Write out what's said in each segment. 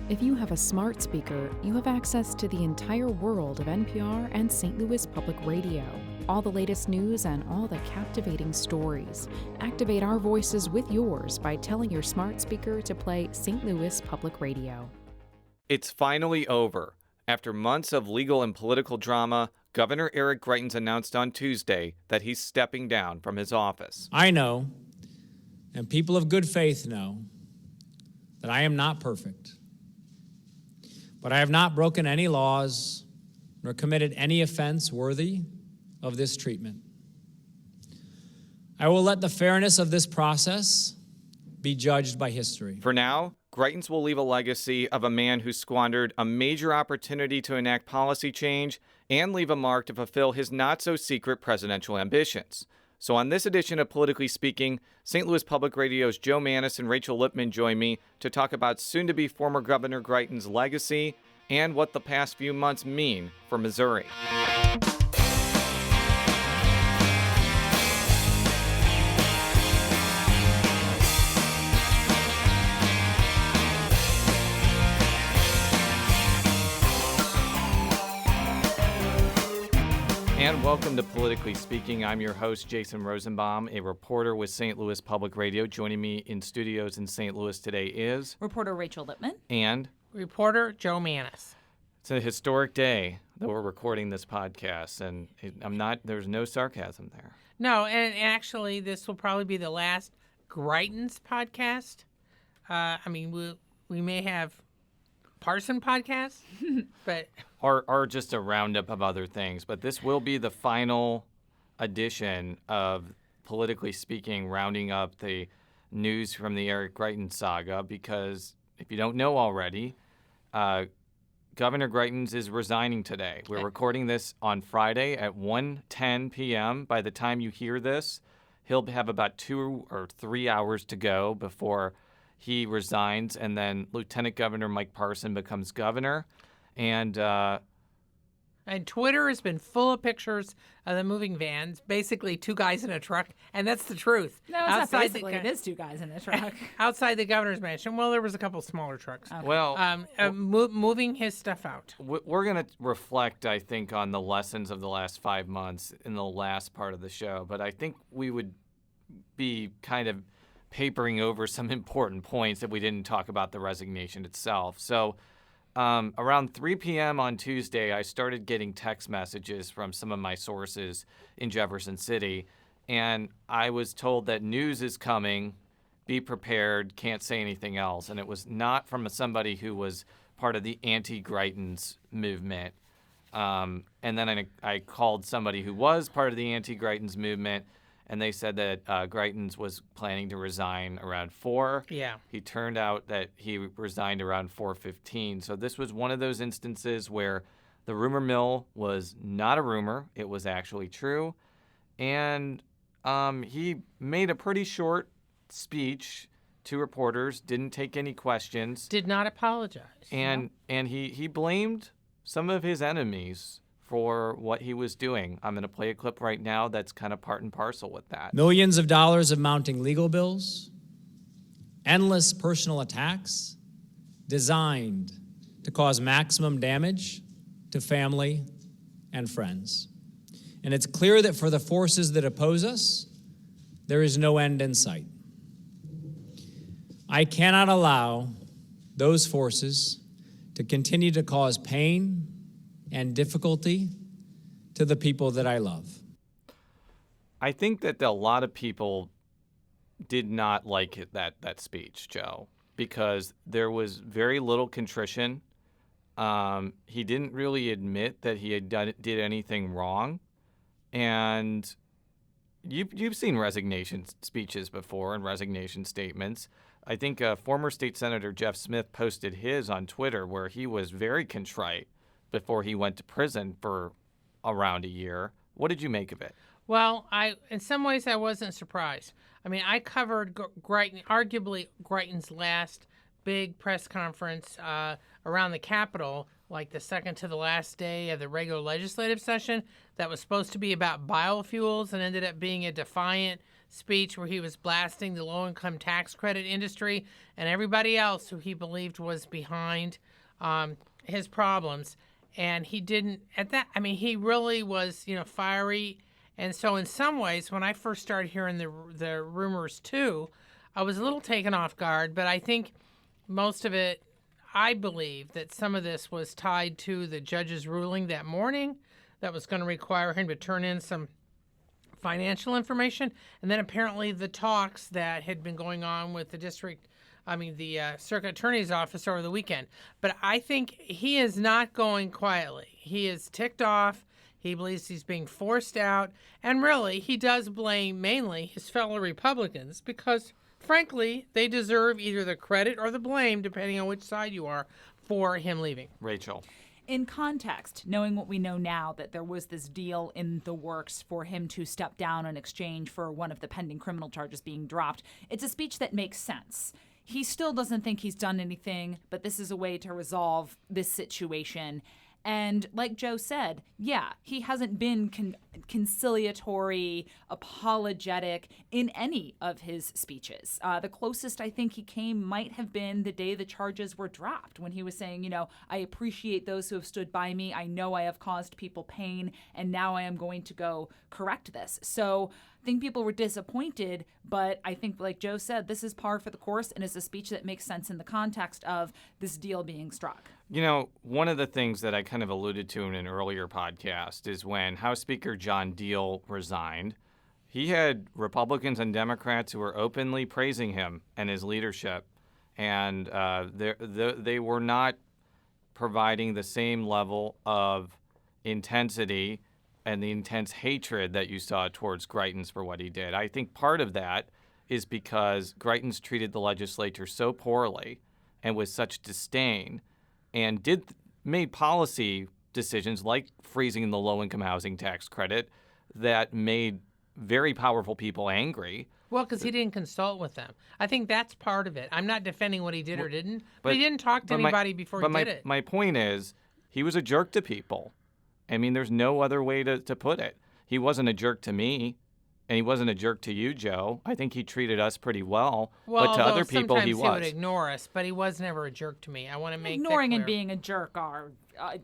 If you have a smart speaker, you have access to the entire world of NPR and St. Louis Public Radio. All the latest news and all the captivating stories. Activate our voices with yours by telling your smart speaker to play St. Louis Public Radio. It's finally over. After months of legal and political drama, Governor Eric Greitens announced on Tuesday that he's stepping down from his office. I know, and people of good faith know, that I am not perfect. But I have not broken any laws nor committed any offense worthy of this treatment. I will let the fairness of this process be judged by history. For now, Greitens will leave a legacy of a man who squandered a major opportunity to enact policy change and leave a mark to fulfill his not-so-secret presidential ambitions. So on this edition of Politically Speaking, St. Louis Public Radio's Joe Mannies and Rachel Lippmann join me to talk about soon-to-be former Governor Greitens' legacy and what the past few months mean for Missouri. And welcome to Politically Speaking. I'm your host, Jason Rosenbaum, a reporter with St. Louis Public Radio. Joining me in studios in St. Louis today is reporter Rachel Lippmann and reporter Joe Mannies. It's a historic day that we're recording this podcast, and there's no sarcasm there. No, and actually, this will probably be the last Greitens podcast. We may have Parson podcast, but or just a roundup of other things. But this will be the final edition of Politically Speaking, rounding up the news from the Eric Greitens saga. Because if you don't know already, Governor Greitens is resigning today. We're recording this on Friday at 1:10 p.m. By the time you hear this, he'll have about 2 or 3 hours to go before he resigns, and then Lieutenant Governor Mike Parson becomes governor. And Twitter has been full of pictures of the moving vans, basically two guys in a truck, and that's the truth. No, it's not basically. It is two guys in a truck. Outside the governor's mansion. Well, there was a couple smaller trucks. Okay. Well, moving his stuff out. We're going to reflect, I think, on the lessons of the last 5 months in the last part of the show, but I think we would be kind of papering over some important points that we didn't talk about the resignation itself. So around 3 p.m. on Tuesday, I started getting text messages from some of my sources in Jefferson City, and I was told that news is coming, be prepared, can't say anything else. And it was not from somebody who was part of the anti-Greitens movement. And then I called somebody who was part of the anti-Greitens movement, and they said that Greitens was planning to resign around 4. Yeah. He turned out that he resigned around 4:15. So this was one of those instances where the rumor mill was not a rumor. It was actually true. And he made a pretty short speech to reporters, didn't take any questions. Did not apologize. And he blamed some of his enemies for what he was doing. I'm going to play a clip right now that's kind of part and parcel with that. Millions of dollars of mounting legal bills, endless personal attacks designed to cause maximum damage to family and friends. And it's clear that for the forces that oppose us, there is no end in sight. I cannot allow those forces to continue to cause pain and difficulty to the people that I love. I think that a lot of people did not like that speech, Joe, because there was very little contrition. He didn't really admit that he did anything wrong. And you've seen resignation speeches before and resignation statements. I think former State Senator Jeff Smith posted his on Twitter where he was very contrite before he went to prison for around a year. What did you make of it? Well, in some ways I wasn't surprised. I mean, I covered arguably Greitens' last big press conference around the Capitol, like the second to the last day of the regular legislative session, that was supposed to be about biofuels and ended up being a defiant speech where he was blasting the low-income tax credit industry and everybody else who he believed was behind his problems. And he didn't, he really was, fiery. And so in some ways, when I first started hearing the rumors too, I was a little taken off guard, but I think most of it, I believe that some of this was tied to the judge's ruling that morning that was going to require him to turn in some financial information, and then apparently the talks that had been going on with the circuit attorney's office over the weekend. But I think he is not going quietly. He is ticked off. He believes he's being forced out, and really, he does blame mainly his fellow Republicans because, frankly, they deserve either the credit or the blame, depending on which side you are, for him leaving. Rachel. In context, knowing what we know now, that there was this deal in the works for him to step down in exchange for one of the pending criminal charges being dropped, it's a speech that makes sense. He still doesn't think he's done anything, but this is a way to resolve this situation. And like Joe said, yeah, he hasn't been conciliatory, apologetic in any of his speeches. The closest I think he came might have been the day the charges were dropped, when he was saying, I appreciate those who have stood by me. I know I have caused people pain, and now I am going to go correct this. So I think people were disappointed, but I think, like Joe said, this is par for the course, and it's a speech that makes sense in the context of this deal being struck. One of the things that I kind of alluded to in an earlier podcast is when House Speaker John Deal resigned, he had Republicans and Democrats who were openly praising him and his leadership, and they were not providing the same level of intensity and the intense hatred that you saw towards Greitens for what he did. I think part of that is because Greitens treated the legislature so poorly and with such disdain, and made policy decisions like freezing the low-income housing tax credit that made very powerful people angry. Well, because he didn't consult with them. I think that's part of it. I'm not defending what he did or didn't, but he didn't talk to anybody before he did it. My point is, he was a jerk to people. There's no other way to put it. He wasn't a jerk to me, and he wasn't a jerk to you, Joe. I think he treated us pretty well, but to other people he was. Sometimes he would ignore us, but he was never a jerk to me. I want to make ignoring that clear. And being a jerk are,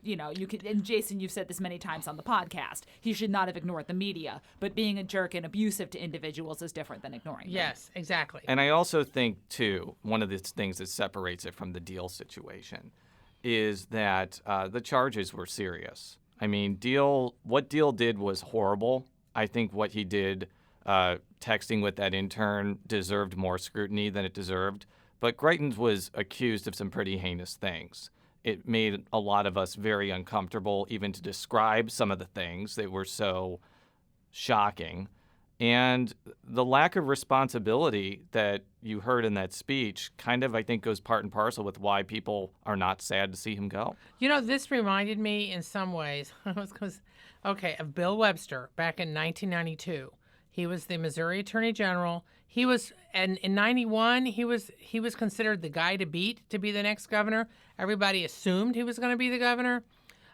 you could. And Jason, you've said this many times on the podcast. He should not have ignored the media, but being a jerk and abusive to individuals is different than ignoring them. Yes, exactly. And I also think too, one of the things that separates it from the Deal situation is that the charges were serious. What Deal did was horrible. I think what he did, texting with that intern, deserved more scrutiny than it deserved. But Greitens was accused of some pretty heinous things. It made a lot of us very uncomfortable even to describe some of the things that were so shocking. And the lack of responsibility that you heard in that speech kind of, I think, goes part and parcel with why people are not sad to see him go. This reminded me in some ways of Bill Webster back in 1992. He was the Missouri Attorney General. He was, and in 91, he was considered the guy to beat to be the next governor. Everybody assumed he was going to be the governor.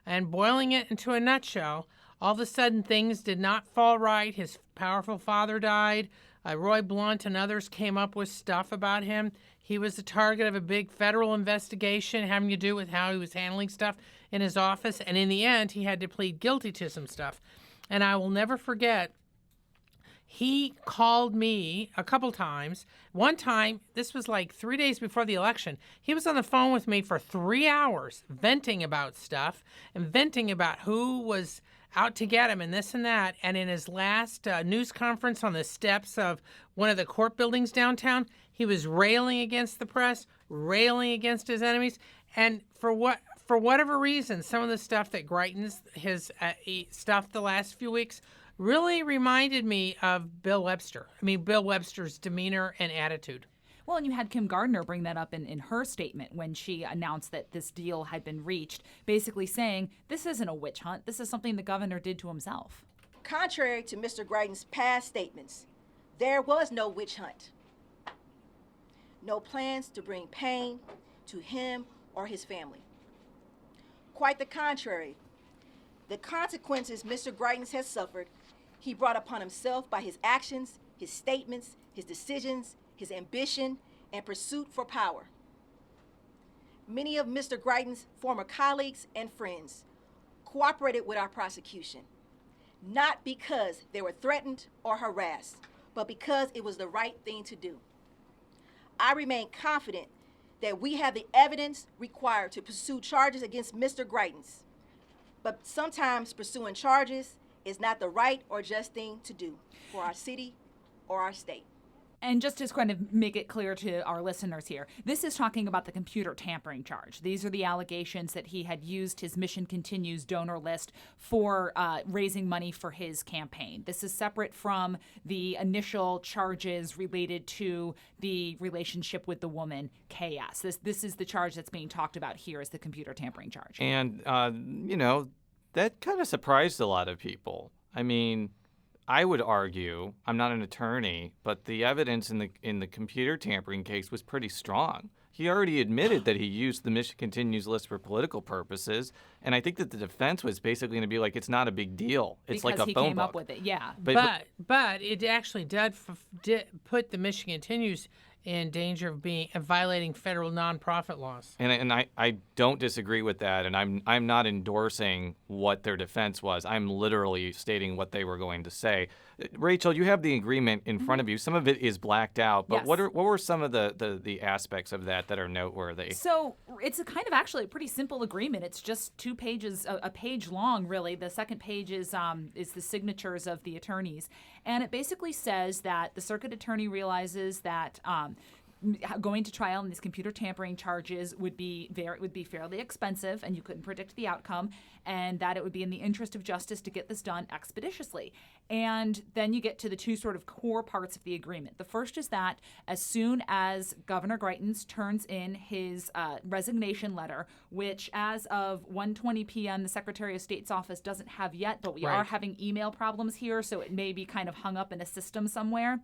And boiling it into a nutshell, all of a sudden things did not fall right. His powerful father died. Roy Blunt and others came up with stuff about him. He was the target of a big federal investigation having to do with how he was handling stuff in his office. And in the end, he had to plead guilty to some stuff. And I will never forget, he called me a couple times. One time, this was like 3 days before the election, he was on the phone with me for 3 hours venting about stuff and venting about who was out to get him and this and that. And in his last news conference on the steps of one of the court buildings downtown, he was railing against the press, railing against his enemies. And for whatever reason, some of the stuff that Greitens, his stuff the last few weeks, really reminded me of Bill Webster. Bill Webster's demeanor and attitude. Well, and you had Kim Gardner bring that up in her statement when she announced that this deal had been reached, basically saying, this isn't a witch hunt. This is something the governor did to himself. Contrary to Mr. Greitens' past statements, there was no witch hunt. No plans to bring pain to him or his family. Quite the contrary. The consequences Mr. Greitens has suffered, he brought upon himself by his actions his statements, his decisions, his ambition, and pursuit for power. Many of Mr. Greitens' former colleagues and friends cooperated with our prosecution, not because they were threatened or harassed, but because it was the right thing to do. I remain confident that we have the evidence required to pursue charges against Mr. Greitens, but sometimes pursuing charges is not the right or just thing to do for our city or our state. And just to kind of make it clear to our listeners here, this is talking about the computer tampering charge. These are the allegations that he had used his Mission Continues donor list for raising money for his campaign. This is separate from the initial charges related to the relationship with the woman, KS. This is the charge that's being talked about here is the computer tampering charge. And, that kind of surprised a lot of people. I mean, I would argue, I'm not an attorney, but the evidence in the computer tampering case was pretty strong. He already admitted that he used the Mission Continues list for political purposes, and I think that the defense was basically going to be like, it's not a big deal. It's because like a phone book. Because he came up with it, yeah. But it actually did put the Mission Continues in danger of violating federal nonprofit laws. And I don't disagree with that, and I'm not endorsing what their defense was. I'm literally stating what they were going to say. Rachel, you have the agreement in front of you. Some of it is blacked out, but Yes. what were some of the aspects of that are noteworthy? So it's a kind of actually a pretty simple agreement. It's just 2 pages, a page long, really. The second page is the signatures of the attorneys, and it basically says that the circuit attorney realizes that going to trial on these computer tampering charges would be fairly expensive, and you couldn't predict the outcome, and that it would be in the interest of justice to get this done expeditiously. And then you get to the 2 sort of core parts of the agreement. The first is that as soon as Governor Greitens turns in his resignation letter, which as of 1:20 p.m. the Secretary of State's office doesn't have yet, but we are having email problems here, so it may be kind of hung up in a system somewhere.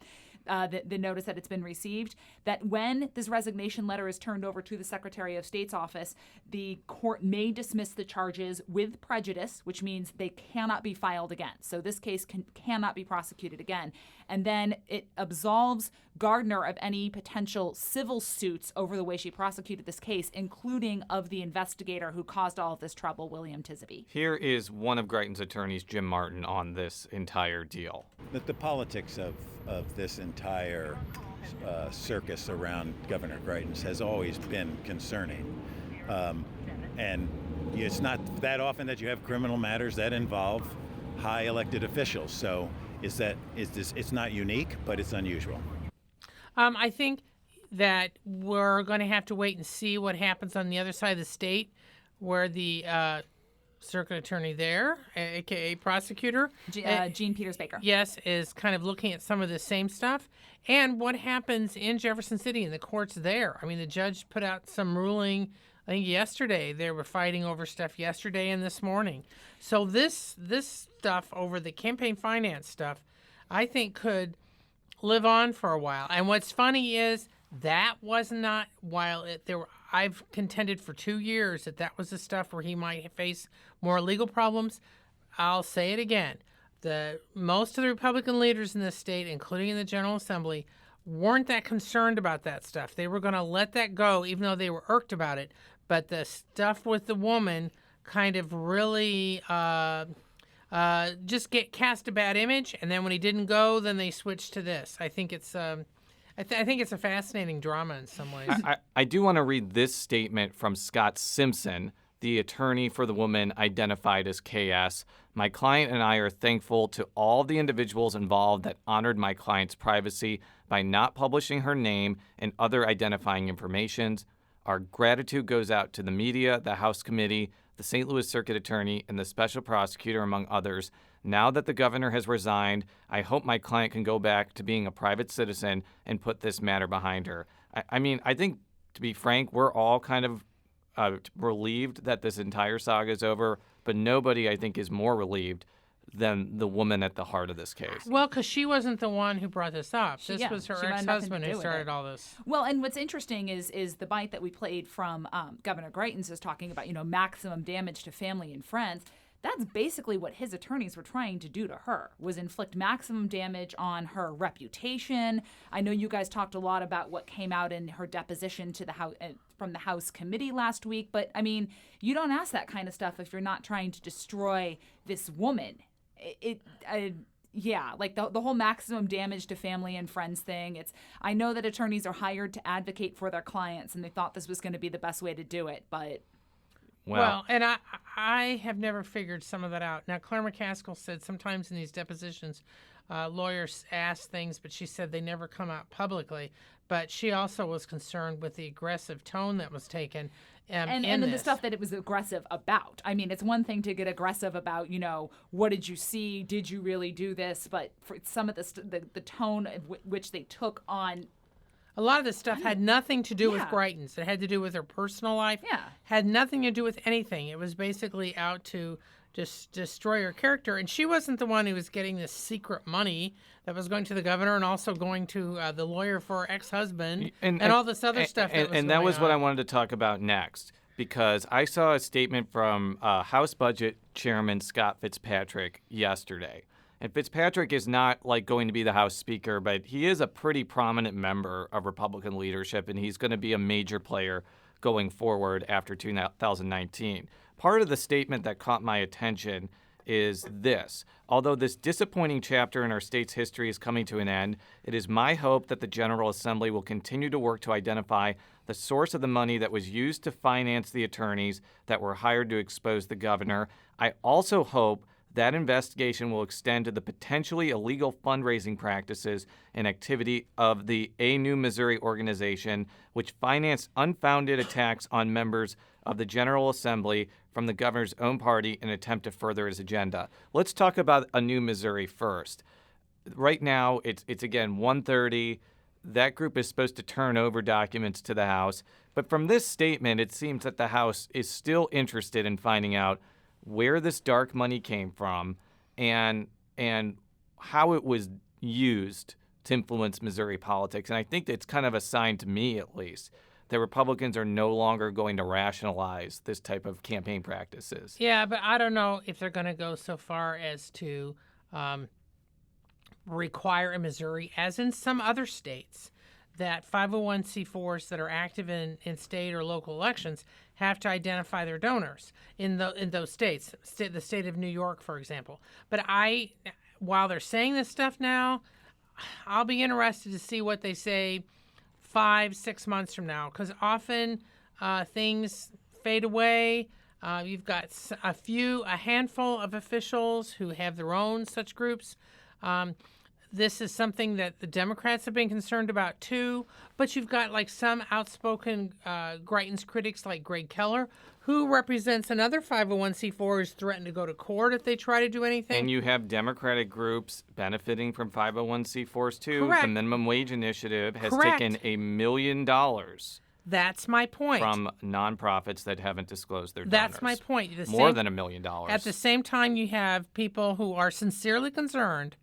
The notice that it's been received, that when this resignation letter is turned over to the Secretary of State's office, the court may dismiss the charges with prejudice, which means they cannot be filed again. So this case cannot be prosecuted again. And then it absolves Gardner of any potential civil suits over the way she prosecuted this case, including of the investigator who caused all of this trouble, William Tisby. Here is one of Greitens' attorneys, Jim Martin, on this entire deal. The politics of this entire circus around Governor Greitens has always been concerning. And it's not that often that you have criminal matters that involve high elected officials. So it's not unique, but it's unusual. I think that we're going to have to wait and see what happens on the other side of the state, where the circuit attorney there, a.k.a. prosecutor, Jean Peters Baker. Yes, is kind of looking at some of the same stuff. And what happens in Jefferson City and the courts there. I mean, the judge put out some ruling, I think yesterday. They were fighting over stuff yesterday and this morning. So this stuff over the campaign finance stuff, I think could live on for a while. And what's funny is that was not, I've contended for 2 years that was the stuff where he might face more legal problems. I'll say it again. Most of the Republican leaders in this state, including in the General Assembly, weren't that concerned about that stuff. They were going to let that go, even though they were irked about it. But the stuff with the woman kind of really just cast a bad image. And then when he didn't go, then they switched to this. I think it's I think it's a fascinating drama in some ways. I do want to read this statement from Scott Simpson, the attorney for the woman identified as KS. My client and I are thankful to all the individuals involved that honored my client's privacy by not publishing her name and other identifying information. Our gratitude goes out to the media, the House Committee, the St. Louis Circuit Attorney, and the Special Prosecutor, among others. Now that the governor has resigned, I hope my client can go back to being a private citizen and put this matter behind her. I mean, I think, to be frank, we're all kind of relieved that this entire saga is over, but nobody, I think, is more relieved than the woman at the heart of this case. Well, because she wasn't the one who brought this up. This was her she had nothing ex-husband to do who with started it. all this. Well, and what's interesting is the bite that we played from Governor Greitens is talking about, maximum damage to family and friends. That's basically what his attorneys were trying to do to her, was inflict maximum damage on her reputation. I know you guys talked a lot about what came out in her deposition to the House, from the House committee last week, but I mean, you don't ask that kind of stuff if you're not trying to destroy this woman. Yeah, like the whole maximum damage to family and friends thing. I know that attorneys are hired to advocate for their clients, and they thought this was going to be the best way to do it, but... Well, and I have never figured some of that out. Now, Claire McCaskill said sometimes in these depositions, lawyers ask things, but she said they never come out publicly. But she also was concerned with the aggressive tone that was taken and the stuff that it was aggressive about. I mean, it's one thing to get aggressive about, what did you see? Did you really do this? But for some of the tone of which they took on... A lot of this stuff had nothing to do with Greitens. It had to do with her personal life. Yeah. Had nothing to do with anything. It was basically out to just destroy her character. And she wasn't the one who was getting this secret money that was going to the governor and also going to the lawyer for her ex-husband and all this other stuff that was going on. And that was what I wanted to talk about next, because I saw a statement from House Budget Chairman Scott Fitzpatrick yesterday. And Fitzpatrick is not going to be the House Speaker, but he is a pretty prominent member of Republican leadership, and he's going to be a major player going forward after 2019. Part of the statement that caught my attention is this. Although this disappointing chapter in our state's history is coming to an end, it is my hope that the General Assembly will continue to work to identify the source of the money that was used to finance the attorneys that were hired to expose the governor. I also hope that investigation will extend to the potentially illegal fundraising practices and activity of the A New Missouri organization, which financed unfounded attacks on members of the General Assembly from the governor's own party in an attempt to further his agenda. Let's talk about A New Missouri first. Right now, it's again 1:30. That group is supposed to turn over documents to the House. But from this statement, it seems that the House is still interested in finding out where this dark money came from and how it was used to influence Missouri politics. And I think it's kind of a sign, to me at least, that Republicans are no longer going to rationalize this type of campaign practices. Yeah, but I don't know if they're going to go so far as to require in Missouri, as in some other states, that 501c4s that are active in state or local elections have to identify their donors in those states, the state of New York, for example. But while they're saying this stuff now, I'll be interested to see what they say 5-6 months from now, because often things fade away. You've got a handful of officials who have their own such groups. This is something that the Democrats have been concerned about, too. But you've got some outspoken Greitens critics like Greg Keller, who represents another 501c4 who's threatened to go to court if they try to do anything. And you have Democratic groups benefiting from 501c4s, too. Correct. The Minimum Wage Initiative has Correct. taken $1 million That's my point. from nonprofits that haven't disclosed their donors. That's my point. More than $1 million. At the same time, you have people who are sincerely concerned.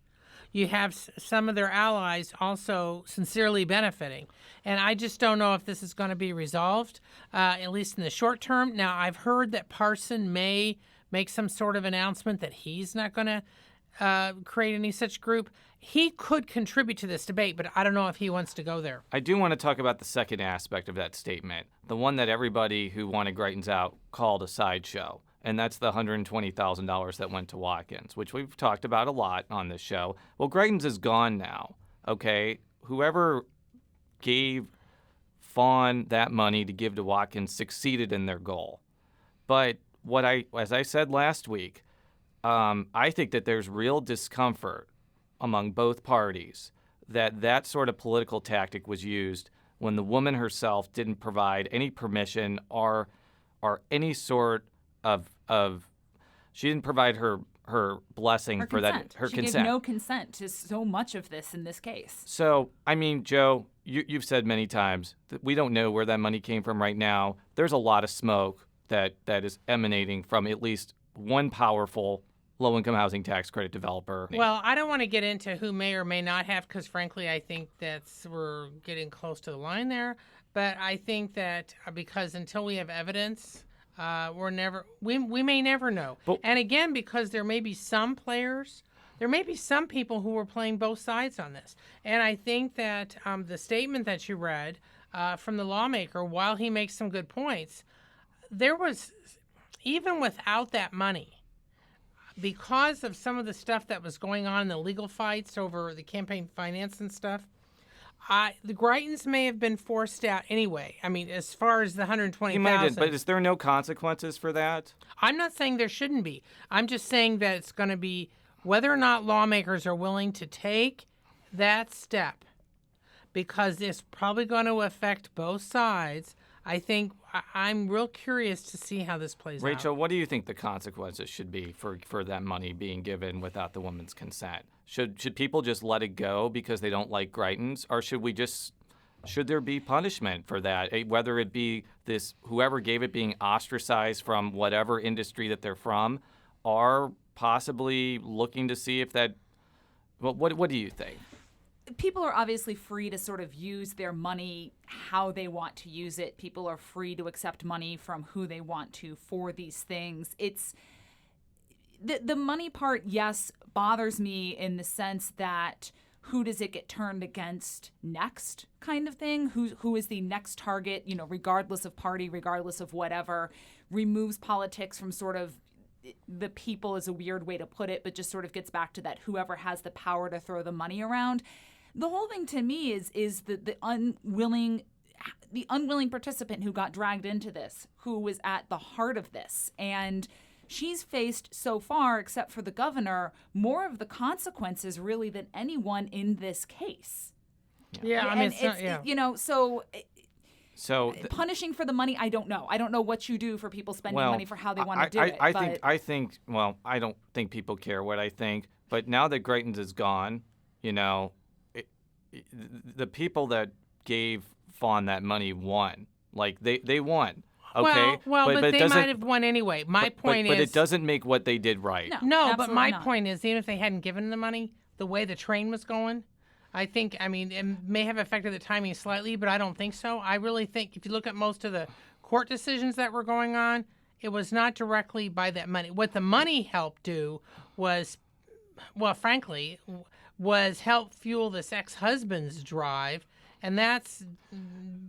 You have some of their allies also sincerely benefiting. And I just don't know if this is going to be resolved, at least in the short term. Now, I've heard that Parson may make some sort of announcement that he's not going to create any such group. He could contribute to this debate, but I don't know if he wants to go there. I do want to talk about the second aspect of that statement, the one that everybody who wanted Greitens out called a sideshow. And that's the $120,000 that went to Watkins, which we've talked about a lot on this show. Well, Greitens is gone now, okay? Whoever gave Fawn that money to give to Watkins succeeded in their goal. But as I said last week, I think that there's real discomfort among both parties that sort of political tactic was used when the woman herself didn't provide any permission or any sort of she didn't provide her blessing for that. Her consent. She gave no consent to so much of this in this case. So, I mean, Joe, you've said many times that we don't know where that money came from right now. There's a lot of smoke that is emanating from at least one powerful low-income housing tax credit developer. Well, I don't want to get into who may or may not have, because frankly, I think we're getting close to the line there. But I think that because until we have evidence We may never know. But- and again, because there may be some players, there may be some people who are playing both sides on this. And I think that the statement that you read from the lawmaker, while he makes some good points, there was, even without that money, because of some of the stuff that was going on in the legal fights over the campaign finance and stuff, the Greitens may have been forced out anyway. I mean, as far as the 120,000. He might have, but is there no consequences for that? I'm not saying there shouldn't be. I'm just saying that it's going to be whether or not lawmakers are willing to take that step, because it's probably going to affect both sides. I think I'm real curious to see how this plays out. Rachel, what do you think the consequences should be for that money being given without the woman's consent? Should people just let it go because they don't like Greitens, or should there be punishment for that? Whether it be this whoever gave it being ostracized from whatever industry that they're from, or possibly looking to see if that. Well, what do you think? People are obviously free to sort of use their money how they want to use it. People are free to accept money from who they want to for these things. It's the money part, yes, bothers me in the sense that who does it get turned against next kind of thing? Who is the next target, regardless of party, regardless of whatever, removes politics from sort of the people is a weird way to put it, but just sort of gets back to that whoever has the power to throw the money around. The whole thing to me is the unwilling participant who got dragged into this, who was at the heart of this. And she's faced so far, except for the governor, more of the consequences really than anyone in this case. Yeah, I mean, so punishing for the money, I don't know. I don't know what you do for people spending money for how they want to do it. I think. Well, I don't think people care what I think. But now that Greitens is gone, the people that gave Fawn that money won. Like they won. Okay. But they might have won anyway. My point is, but it doesn't make what they did right. No, but my point is, even if they hadn't given the money, the way the train was going, it may have affected the timing slightly, but I don't think so. I really think if you look at most of the court decisions that were going on, it was not directly by that money. What the money helped do was, frankly, help fuel this ex-husband's drive, and that's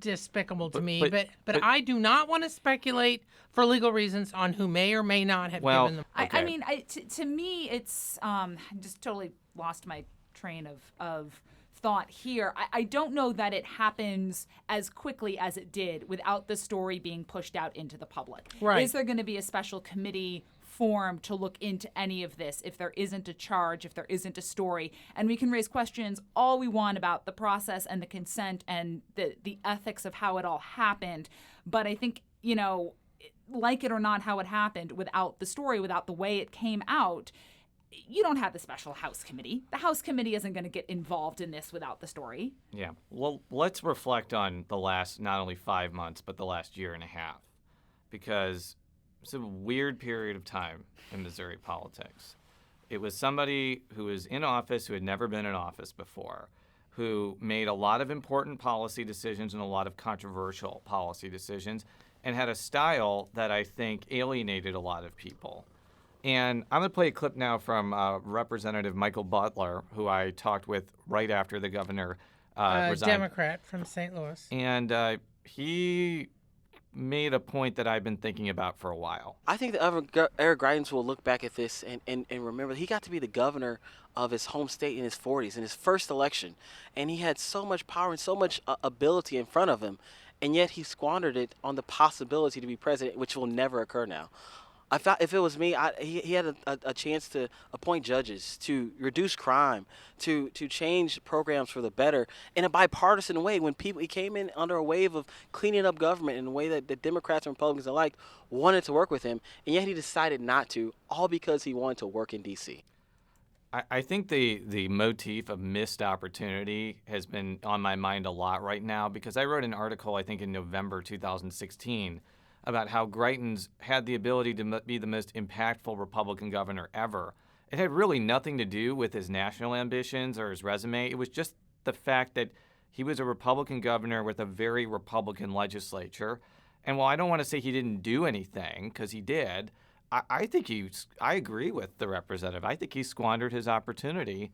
despicable to me. But I do not want to speculate for legal reasons on who may or may not have given them. Okay. To me, it's I just totally lost my train of thought here. I don't know that it happens as quickly as it did without the story being pushed out into the public. Right. Is there going to be a special committee formed to look into any of this if there isn't a charge, if there isn't a story? And we can raise questions all we want about the process and the consent and the ethics of how it all happened. But I think, like it or not how it happened, without the story, without the way it came out, you don't have the special House committee. The House committee isn't going to get involved in this without the story. Yeah. Well, let's reflect on the last not only 5 months, but the last year and a half, because it's a weird period of time in Missouri politics. It was somebody who was in office who had never been in office before, who made a lot of important policy decisions and a lot of controversial policy decisions, and had a style that I think alienated a lot of people. And I'm going to play a clip now from Representative Michael Butler, who I talked with right after the governor resigned. Democrat from St. Louis. And he made a point that I've been thinking about for a while. I think that Eric Greitens will look back at this and remember he got to be the governor of his home state in his 40s, in his first election. And he had so much power and so much ability in front of him, and yet he squandered it on the possibility to be president, which will never occur now. I thought if it was me, he had a chance to appoint judges, to reduce crime, to change programs for the better in a bipartisan way. When he came in under a wave of cleaning up government in a way that the Democrats and Republicans alike wanted to work with him, and yet he decided not to, all because he wanted to work in D.C. I think the motif of missed opportunity has been on my mind a lot right now, because I wrote an article, I think in November 2016, about how Greitens had the ability to be the most impactful Republican governor ever. It had really nothing to do with his national ambitions or his resume. It was just the fact that he was a Republican governor with a very Republican legislature. And while I don't want to say he didn't do anything, because he did, I think I agree with the representative. I think he squandered his opportunity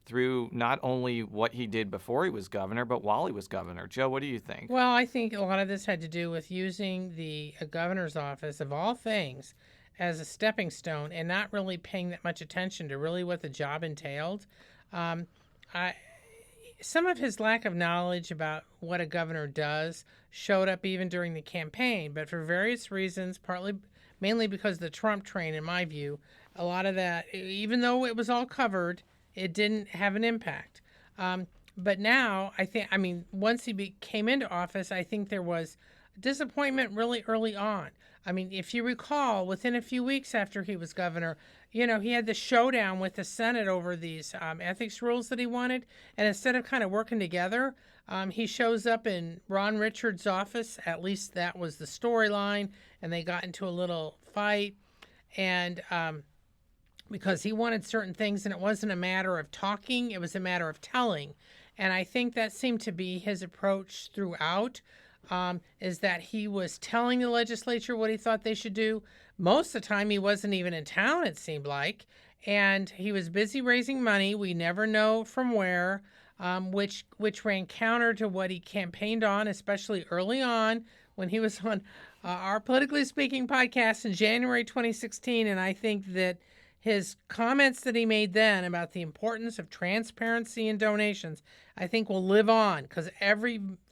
through not only what he did before he was governor, but while he was governor. Joe, what do you think? Well, I think a lot of this had to do with using the governor's office, of all things, as a stepping stone and not really paying that much attention to really what the job entailed. Some of his lack of knowledge about what a governor does showed up even during the campaign, but for various reasons, mainly because of the Trump train, in my view, a lot of that, even though it was all covered, it didn't have an impact. But now, once he came into office, I think there was disappointment really early on. I mean, if you recall, within a few weeks after he was governor, he had the showdown with the Senate over these ethics rules that he wanted. And instead of kind of working together, he shows up in Ron Richards' office. At least that was the storyline. And they got into a little fight. And because he wanted certain things, and it wasn't a matter of talking, it was a matter of telling. And I think that seemed to be his approach throughout. Is that he was telling the legislature what he thought they should do. Most of the time, he wasn't even in town, it seemed like, and he was busy raising money. We never know from where, which ran counter to what he campaigned on, especially early on when he was on our Politically Speaking podcast in January 2016. And I think that his comments that he made then about the importance of transparency in donations, I think will live on, because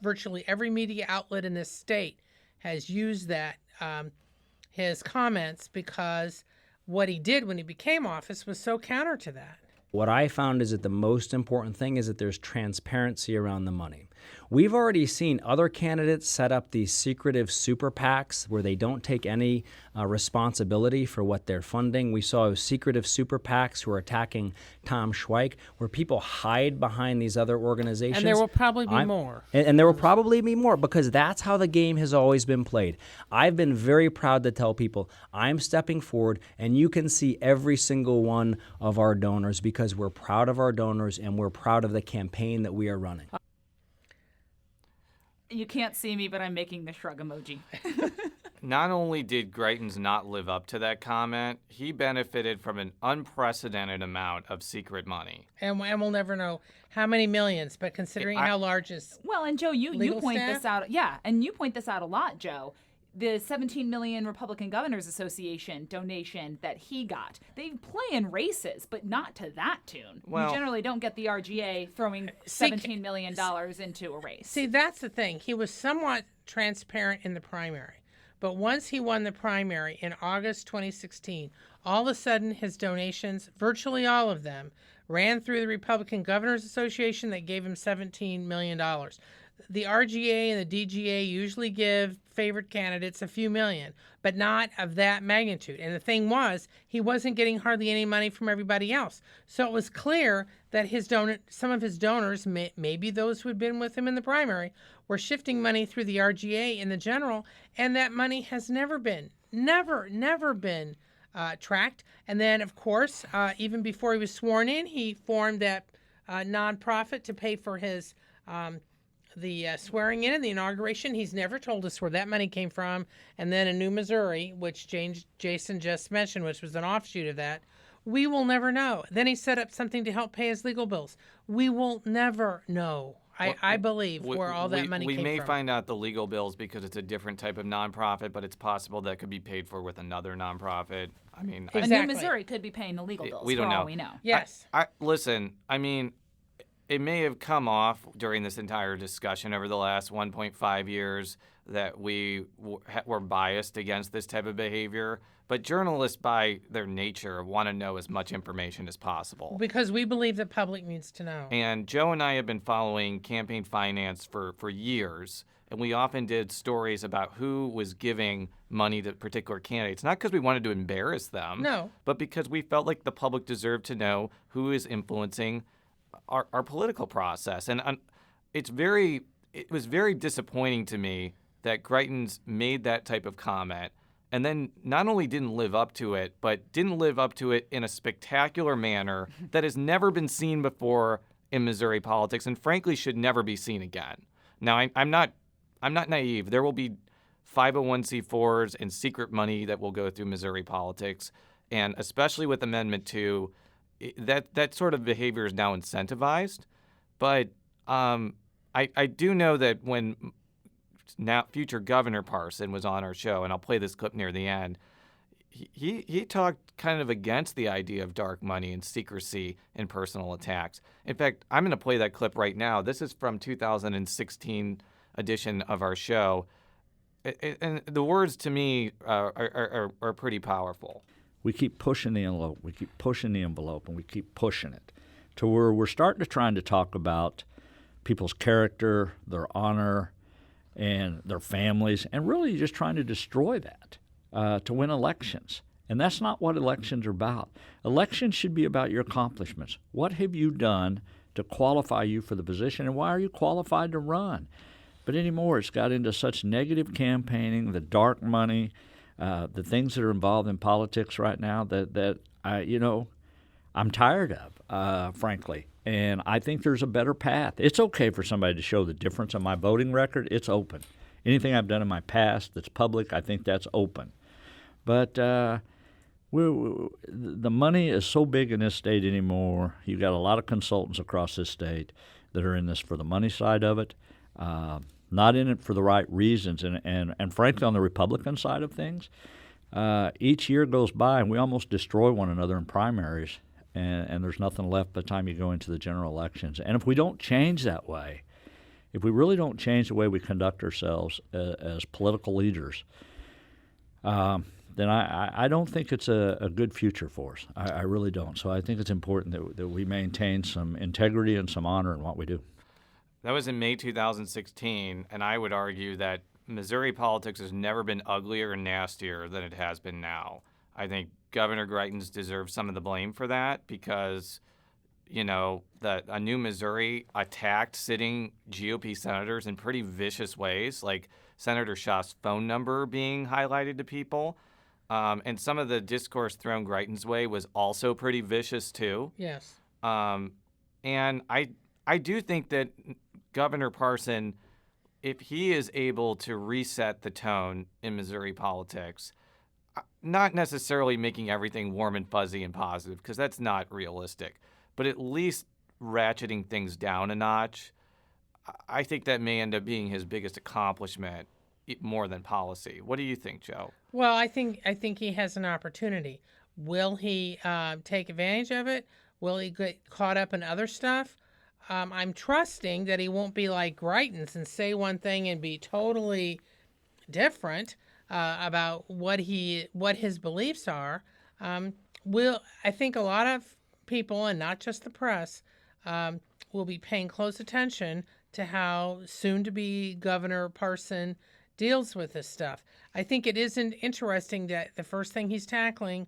virtually every media outlet in this state has used that, his comments, because what he did when he became office was so counter to that. What I found is that the most important thing is that there's transparency around the money. We've already seen other candidates set up these secretive super PACs where they don't take any responsibility for what they're funding. We saw secretive super PACs who are attacking Tom Schweik, where people hide behind these other organizations. And there will probably be more. And there will probably be more, because that's how the game has always been played. I've been very proud to tell people I'm stepping forward, and you can see every single one of our donors, because we're proud of our donors and we're proud of the campaign that we are running. You can't see me, but I'm making the shrug emoji. Not only did Greitens not live up to that comment, he benefited from an unprecedented amount of secret money. And we'll never know how many millions, but considering how large his Well, and Joe, you point staff? this out. Yeah, and you point this out a lot, Joe. The 17 million Republican Governors Association donation that he got. They play in races, but not to that tune. Well, you generally don't get the RGA throwing $17 million into a race. See, that's the thing. He was somewhat transparent in the primary. But once he won the primary in August 2016, all of a sudden his donations, virtually all of them, ran through the Republican Governors Association that gave him $17 million. The RGA and the DGA usually give favored candidates a few million, but not of that magnitude. And the thing was, he wasn't getting hardly any money from everybody else. So it was clear that some of his donors, maybe those who had been with him in the primary, were shifting money through the RGA in the general, and that money has never been tracked. And then, of course, even before he was sworn in, he formed that nonprofit to pay for his the swearing in and the inauguration. He's never told us where that money came from. And then in New Missouri, which Jason just mentioned, which was an offshoot of that, we will never know. Then he set up something to help pay his legal bills. We will never know. I believe where all that money came from. We may find out the legal bills because it's a different type of nonprofit, but it's possible that could be paid for with another nonprofit. I mean, exactly. And New Missouri could be paying the legal bills we don't for know. all we know. Yes. Listen, I mean, it may have come off during this entire discussion over the last 1.5 years that we were biased against this type of behavior, but journalists by their nature want to know as much information as possible. Because we believe the public needs to know. And Joe and I have been following campaign finance for years, and we often did stories about who was giving money to particular candidates, not because we wanted to embarrass them, No. but because we felt like the public deserved to know who is influencing our political process. And it was very disappointing to me that Greitens made that type of comment and then not only didn't live up to it, but didn't live up to it in a spectacular manner that has never been seen before in Missouri politics and frankly should never be seen again. Now, I'm not naive. There will be 501c4s and secret money that will go through Missouri politics. And especially with Amendment 2, that sort of behavior is now incentivized. But I do know that when now future Governor Parson was on our show, and I'll play this clip near the end, he talked kind of against the idea of dark money and secrecy and personal attacks. In fact, I'm going to play that clip right now. This is from 2016 edition of our show. And the words to me are pretty powerful. We keep pushing the envelope, we keep pushing the envelope, and we keep pushing it to where we're starting to talk about people's character, their honor, and their families, and really just trying to destroy that to win elections. And that's not what elections are about. Elections should be about your accomplishments. What have you done to qualify you for the position, and why are you qualified to run? But anymore, it's got into such negative campaigning, the dark money, the things that are involved in politics right now that I'm tired of, frankly. And I think there's a better path. It's okay for somebody to show the difference on my voting record. It's open. Anything I've done in my past that's public, I think that's open. But the money is so big in this state anymore. You've got a lot of consultants across this state that are in this for the money side of it, not in it for the right reasons. And frankly, on the Republican side of things, each year goes by and we almost destroy one another in primaries, and there's nothing left by the time you go into the general elections. And if we don't change that way, if we really don't change the way we conduct ourselves as political leaders, then I don't think it's a good future for us. I really don't. So I think it's important that we maintain some integrity and some honor in what we do. That was in May 2016, and I would argue that Missouri politics has never been uglier and nastier than it has been now. I think Governor Greitens deserves some of the blame for that because, a new Missouri attacked sitting GOP senators in pretty vicious ways, like Senator Schaaf's phone number being highlighted to people. And some of the discourse thrown Greitens' way was also pretty vicious, too. Yes. And I do think that Governor Parson, if he is able to reset the tone in Missouri politics, not necessarily making everything warm and fuzzy and positive, because that's not realistic, but at least ratcheting things down a notch, I think that may end up being his biggest accomplishment more than policy. What do you think, Joe? Well, I think he has an opportunity. Will he take advantage of it? Will he get caught up in other stuff? I'm trusting that he won't be like Greitens and say one thing and be totally different about what his beliefs are. I think a lot of people, and not just the press, will be paying close attention to how soon-to-be Governor Parson deals with this stuff. I think it isn't interesting that the first thing he's tackling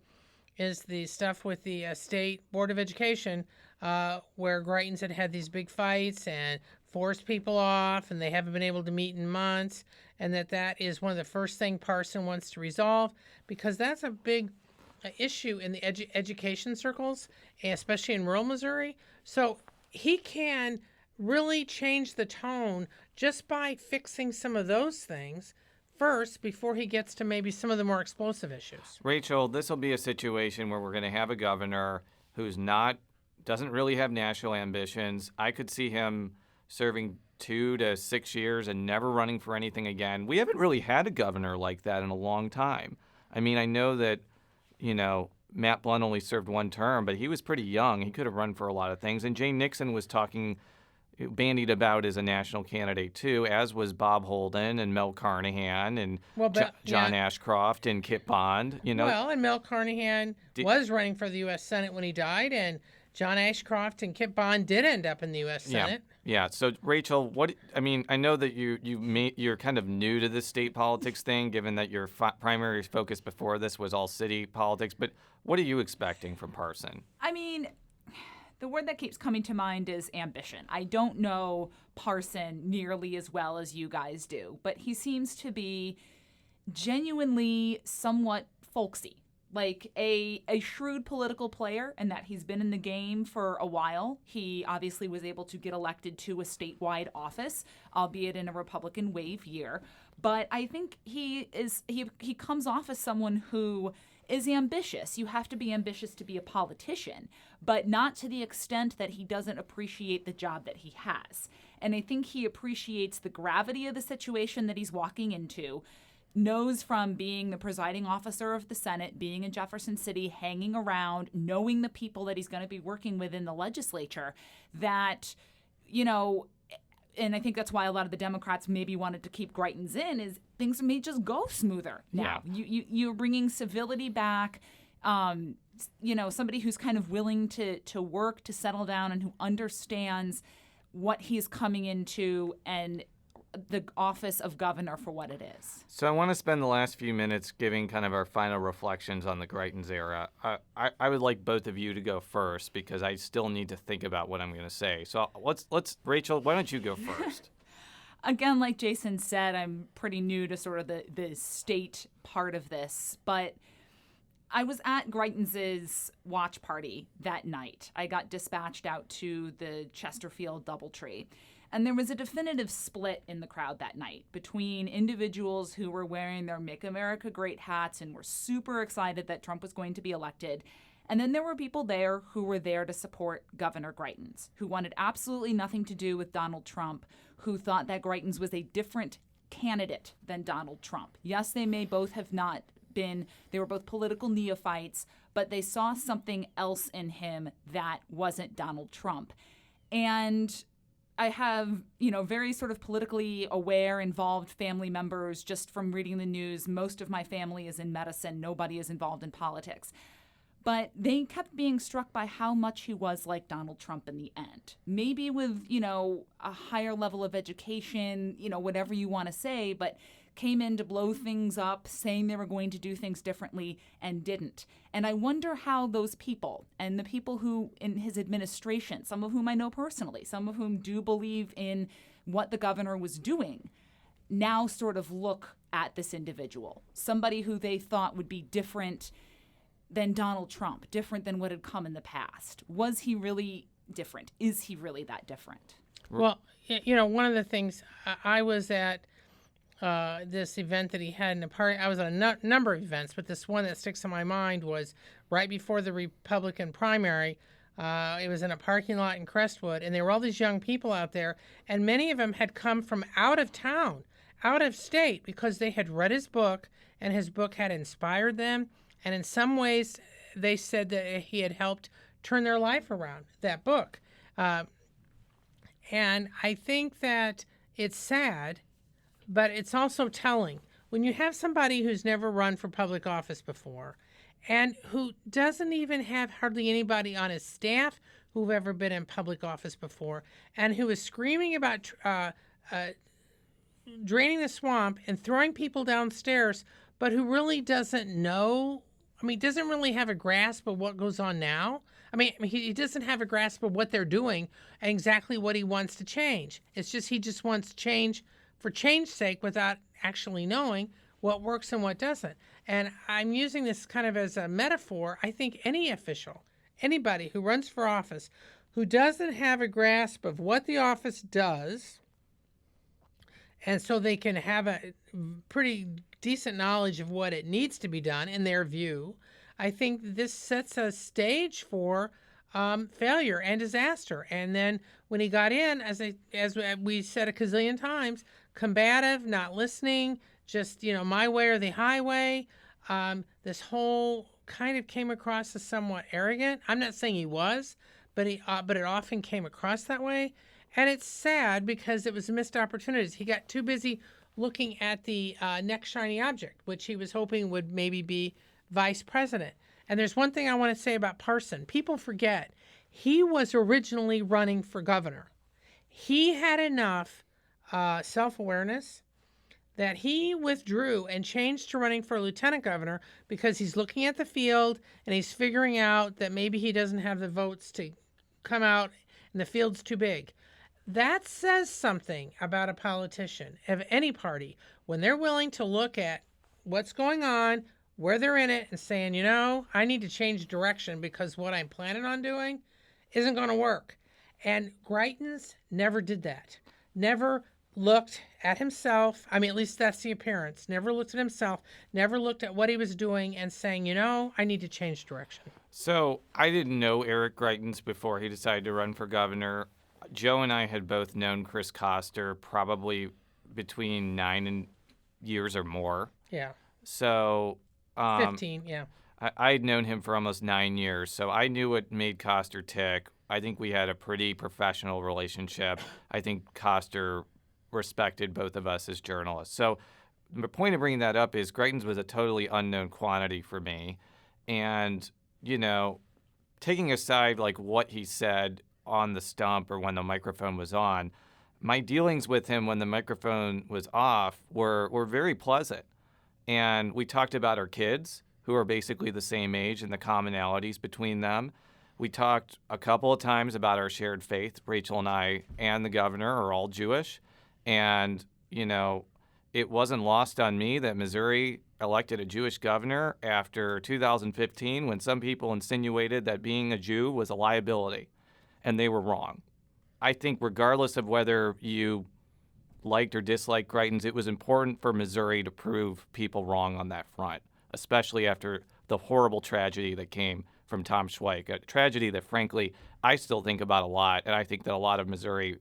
is the stuff with the State Board of Education, where Greitens had these big fights and forced people off, and they haven't been able to meet in months, and that is one of the first thing Parson wants to resolve, because that's a big issue in the education circles, especially in rural Missouri. So he can really change the tone just by fixing some of those things first before he gets to maybe some of the more explosive issues. Rachel, this will be a situation where we're going to have a governor who's doesn't really have national ambitions. I could see him serving 2 to 6 years and never running for anything again. We haven't really had a governor like that in a long time. I mean, I know that, Matt Blunt only served 1 term, but he was pretty young. He could have run for a lot of things. And Jay Nixon was bandied about as a national candidate too, as was Bob Holden and Mel Carnahan and John Ashcroft and Kit Bond. Well, and Mel Carnahan was running for the U.S. Senate when he died, and John Ashcroft and Kit Bond did end up in the U.S. Senate. Yeah. So, Rachel, I know that you're kind of new to this state politics thing, given that your primary focus before this was all city politics. But what are you expecting from Parson? I mean, the word that keeps coming to mind is ambition. I don't know Parson nearly as well as you guys do, but he seems to be genuinely somewhat folksy. Like a shrewd political player, and that he's been in the game for a while. He obviously was able to get elected to a statewide office, albeit in a Republican wave year. But I think he comes off as someone who is ambitious. You have to be ambitious to be a politician, but not to the extent that he doesn't appreciate the job that he has. And I think he appreciates the gravity of the situation that he's walking into, knows from being the presiding officer of the Senate, being in Jefferson City, hanging around, knowing the people that he's going to be working with in the legislature, that, you know, and I think that's why a lot of the Democrats maybe wanted to keep Greitens in, is things may just go smoother now. Yeah. You're bringing civility back, you know, somebody who's kind of willing to work, to settle down, and who understands what he's coming into and the office of governor for what it is. So I want to spend the last few minutes giving kind of our final reflections on the Greitens era. I would like both of you to go first because I still need to think about what I'm going to say. So let's Rachel, why don't you go first? Again, like Jason said, I'm pretty new to sort of the state part of this, but I was at Greitens' watch party that night. I got dispatched out to the Chesterfield DoubleTree. And there was a definitive split in the crowd that night between individuals who were wearing their Make America Great hats and were super excited that Trump was going to be elected. And then there were people there who were there to support Governor Greitens, who wanted absolutely nothing to do with Donald Trump, who thought that Greitens was a different candidate than Donald Trump. Yes, they may both have not been, they were both political neophytes, but they saw something else in him that wasn't Donald Trump. And I have, you know, very sort of politically aware, involved family members just from reading the news. Most of my family is in medicine. Nobody is involved in politics. But they kept being struck by how much he was like Donald Trump in the end. Maybe with, you know, a higher level of education, you know, whatever you want to say, but came in to blow things up, saying they were going to do things differently and didn't. And I wonder how those people and the people who in his administration, some of whom I know personally, some of whom do believe in what the governor was doing, now sort of look at this individual, somebody who they thought would be different than Donald Trump, different than what had come in the past. Was he really different? Is he really that different? Well, you know, one of the things I was at this event that he had in a party. I was at a number of events, but this one that sticks in my mind was right before the Republican primary. It was in a parking lot in Crestwood, and there were all these young people out there, and many of them had come from out of town, out of state, because they had read his book, and his book had inspired them, and in some ways they said that he had helped turn their life around, that book. And I think that it's sad, but it's also telling. When you have somebody who's never run for public office before and who doesn't even have hardly anybody on his staff who've ever been in public office before and who is screaming about draining the swamp and throwing people downstairs, but who really doesn't know, doesn't really have a grasp of what goes on now. He doesn't have a grasp of what they're doing and exactly what he wants to change. It's just he just wants change for change's sake without actually knowing what works and what doesn't. And I'm using this kind of as a metaphor. I think any official, anybody who runs for office, who doesn't have a grasp of what the office does, and so they can have a pretty decent knowledge of what it needs to be done in their view, I think this sets a stage for failure and disaster. And then when he got in, as we said a gazillion times, combative, not listening, just, my way or the highway. This whole kind of came across as somewhat arrogant. I'm not saying he was, but it often came across that way. And it's sad because it was missed opportunities. He got too busy looking at the next shiny object, which he was hoping would maybe be vice president. And there's one thing I want to say about Parson. People forget he was originally running for governor. He had enough self-awareness that he withdrew and changed to running for lieutenant governor because he's looking at the field and he's figuring out that maybe he doesn't have the votes to come out and the field's too big. That says something about a politician of any party when they're willing to look at what's going on, where they're in it, and saying, I need to change direction because what I'm planning on doing isn't going to work. And Greitens never did that. Never looked at himself. I mean, at least that's the appearance. Never looked at himself, never looked at what he was doing and saying, I need to change direction. So I didn't know Eric Greitens before he decided to run for governor. Joe and I had both known Chris Koster probably between 9 years or more. Yeah. So 15, yeah. I'd known him for almost 9 years, so I knew what made Koster tick. I think we had a pretty professional relationship. I think Koster respected both of us as journalists. So the point of bringing that up is Greitens was a totally unknown quantity for me. And, taking aside like what he said on the stump or when the microphone was on, my dealings with him when the microphone was off were very pleasant. And we talked about our kids, who are basically the same age, and the commonalities between them. We talked a couple of times about our shared faith. Rachel and I and the governor are all Jewish. And, it wasn't lost on me that Missouri elected a Jewish governor after 2015 when some people insinuated that being a Jew was a liability. And they were wrong. I think regardless of whether you liked or disliked Greitens, it was important for Missouri to prove people wrong on that front, especially after the horrible tragedy that came from Tom Schweik, a tragedy that, frankly, I still think about a lot, and I think that a lot of Missouri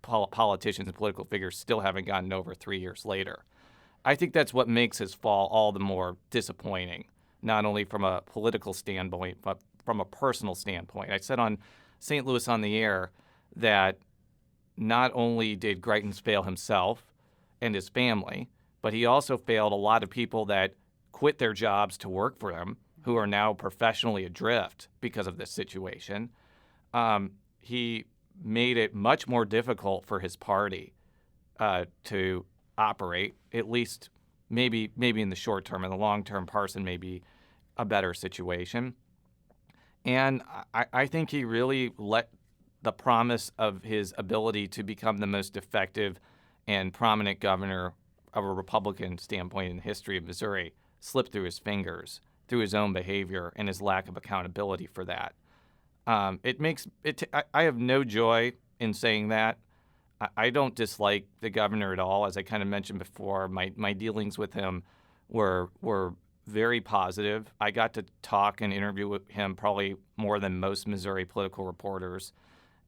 politicians and political figures still haven't gotten over 3 years later. I think that's what makes his fall all the more disappointing, not only from a political standpoint, but from a personal standpoint. I said on St. Louis on the Air that not only did Greitens fail himself and his family, but he also failed a lot of people that quit their jobs to work for him, who are now professionally adrift because of this situation. He made it much more difficult for his party to operate, at least maybe in the short term. In the long term, Parson may be a better situation. And I think he really let the promise of his ability to become the most effective and prominent governor of a Republican standpoint in the history of Missouri slip through his fingers through his own behavior and his lack of accountability for that. I have no joy in saying that. I don't dislike the governor at all. As I kind of mentioned before, my dealings with him were very positive. I got to talk and interview with him probably more than most Missouri political reporters.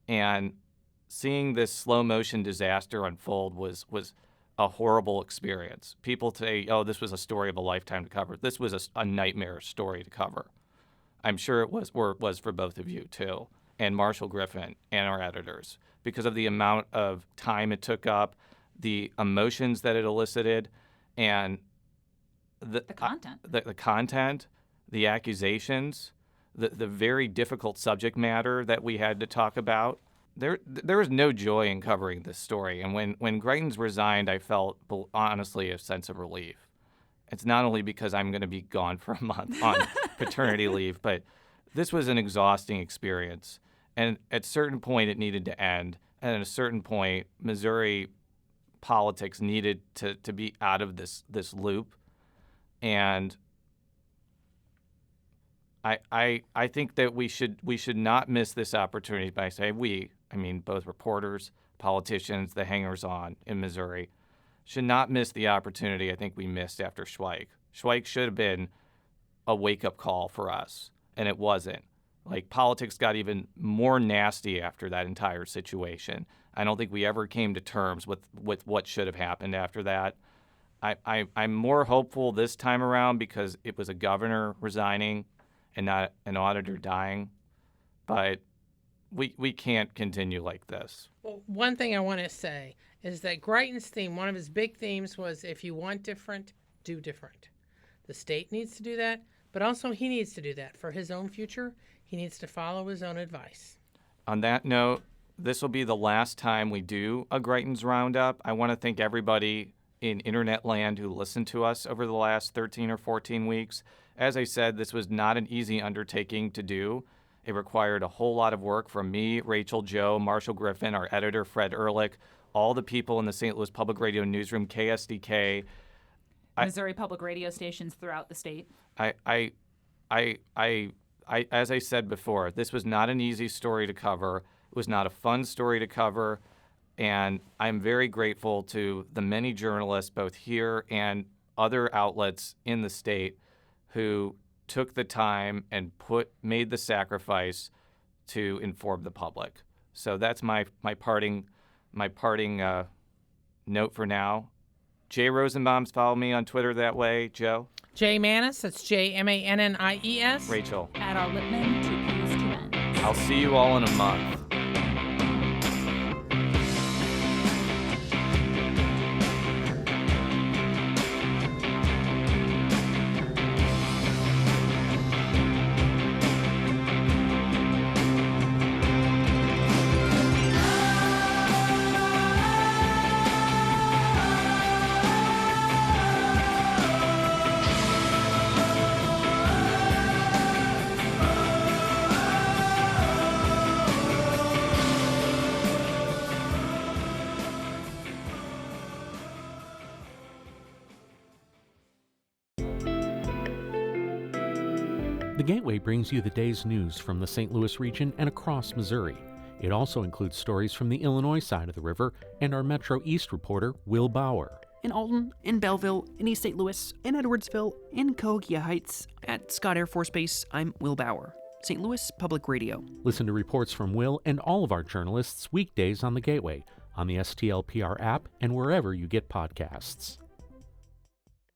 And seeing this slow motion disaster unfold was a horrible experience. People say, oh, this was a story of a lifetime to cover. This was a nightmare story to cover. I'm sure it was for both of you too, and Marshall Griffin and our editors, because of the amount of time it took up, the emotions that it elicited, and the content, the content, the accusations, the very difficult subject matter that we had to talk about. There was no joy in covering this story. And when Greitens resigned, I felt, honestly, a sense of relief. It's not only because I'm going to be gone for a month on paternity leave, but this was an exhausting experience. And at a certain point, it needed to end. And at a certain point, Missouri politics needed to be out of this loop. And I think that we should not miss this opportunity. By saying we, I mean both reporters, politicians, the hangers-on in Missouri, should not miss the opportunity I think we missed after Schweik. Schweik should have been a wake-up call for us, and it wasn't. Like, politics got even more nasty after that entire situation. I don't think we ever came to terms with what should have happened after that. I'm more hopeful this time around because it was a governor resigning and not an auditor dying. But we can't continue like this. Well, one thing I want to say is that Greitens' theme, one of his big themes was, if you want different, do different. The state needs to do that, but also he needs to do that for his own future. He needs to follow his own advice. On that note, this will be the last time we do a Greitens Roundup. I want to thank everybody in internet land who listened to us over the last 13 or 14 weeks. As I said, this was not an easy undertaking to do. It required a whole lot of work from me, Rachel, Joe, Marshall Griffin, our editor, Fred Ehrlich, all the people in the St. Louis Public Radio newsroom, KSDK. Missouri public radio stations throughout the state. As I said before, this was not an easy story to cover. It was not a fun story to cover. And I'm very grateful to the many journalists, both here and other outlets in the state, who took the time and made the sacrifice to inform the public. So that's my parting note for now. Jay Rosenbaum's follow me on Twitter that way. Joe? Jay Mannies, that's Jmannies. Rachel? At our Lippmann, 2 P's, 2 N's. I'll see you all in a month. The Gateway brings you the day's news from the St. Louis region and across Missouri. It also includes stories from the Illinois side of the river and our Metro East reporter, Will Bauer. In Alton, in Belleville, in East St. Louis, in Edwardsville, in Cahokia Heights, at Scott Air Force Base, I'm Will Bauer, St. Louis Public Radio. Listen to reports from Will and all of our journalists weekdays on the Gateway, on the STLPR app, and wherever you get podcasts.